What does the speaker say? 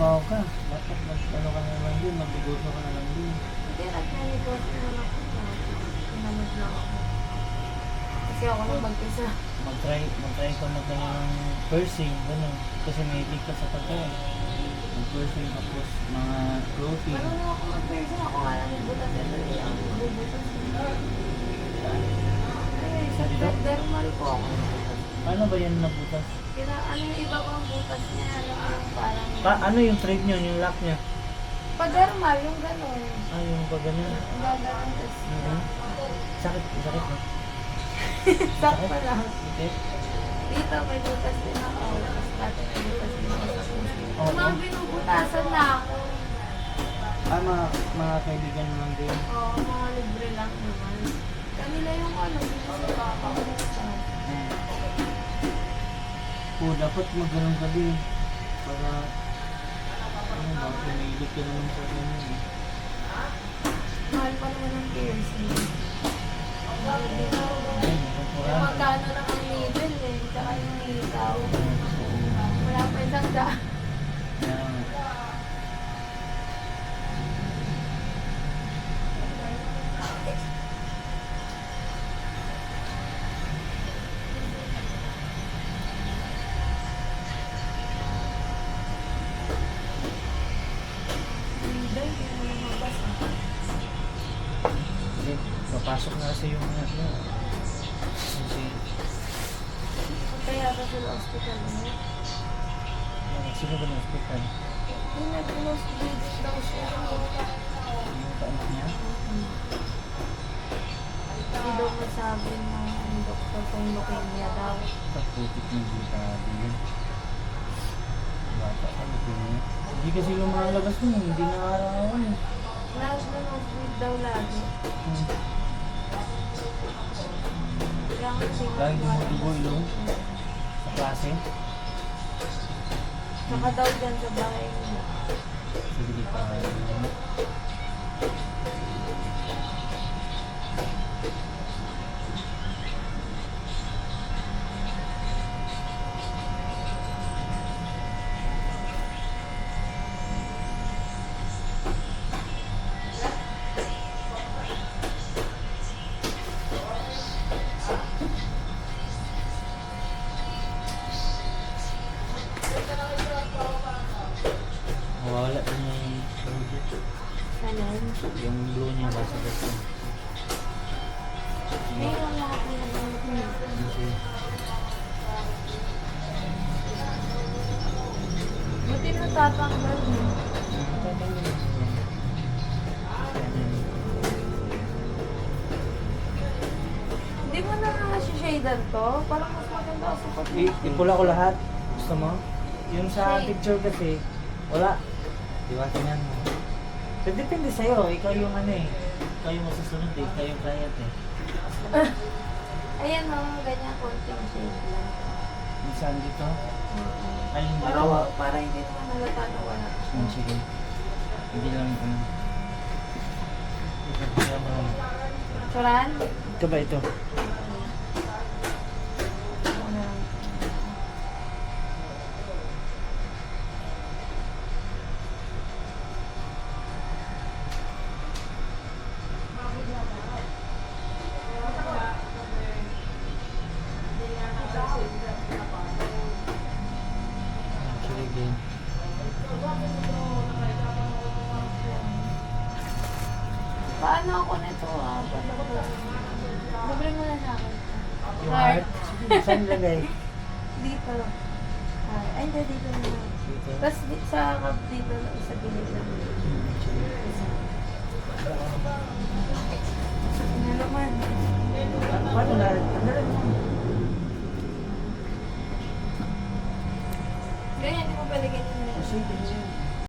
nagtatrabaho ka. Dapat ano ka na lang din, magnegosyo ka na lang din. Hindi, nag-negosyo naman ako. Pinamod lang ako. Kasi ako nang mag-isa. Mag-try ka ng pursing, gano'n. Kasi may ka sa pagkain. Mag-pursing tapos mga protein. Marunong ako mag-person. Ako nga lang yung butas. Ito hindi ako bubutas. Ay, sa dermal po ako. Ano ba yan na butas? Ano yung iba pang butas niya? Alam mo yung parang... Ano yung thread nyo, yung lock niya? Pag-dermal, yung gano'n. Yung pag ganun. Yung gano'n. Sakit ba? Sakto lang. Okay. Dito may butas din ako. Tapos dati may butas din ako sa puso. Oo. Mga binubutasan na ako. Mga kaibigan mo lang din. Oo, mga libre lang naman. Kanila yung pinapakamusta. Dapat mag-ganun ka din. Para, pinilit ka naman sa ganun eh. Mahal pa naman ang piercing. Yung Magkano lang ang needle eh. Tsaka yung ikaw. Wala pa isang daan. Papasok na kasi yung ano. Kasi, Kaya ba sila hospital mo? sino ba ng hospital? Yung nag-close bleeding daw siya. Yung paanak niya? Hindi daw masabi ng doktor kung leukemia daw. Taputik ng butado yun. Bata ka, leukemia. Hindi kasi lumalabas nun, hindi nakarawan. Nag-bleed daw lagi. Kaya nga hindi Lagi dugo ilong sa klase. Saka daw dyan sa bahay nila. Sige, di pa wala din yung blue niya basta basta. Mayroon lahat nila ng Kasi buti na tatanggal mo. Hindi mo na shader to? Parang mas maganda sa pag ipula ko lahat. Gusto mo? Yung sa Okay. picture kasi, wala. Di ba? Tingnan mo. Pero depende sa'yo. Ikaw yung ano eh. Ikaw yung masusunod eh. Ikaw yung client eh. Ayan o, ganyan konting shade lang. Minsan dito. Ay, hindi Para, ko. para hindi naman halata na wala. Sige. Hindi lang ano. Ito mo lang. Suran? Ito ba ito? Sige. Paano ako nito Libre mo na sa akin. Yung heart? Saan lagay? Dito. Ay, hindi dito na. Dito. Tapos sa cup dito sa gilid lang. Isa. Ano naman? Paano na? Ano rin mo? Ganyan, di mo pwede ganyan. Sige.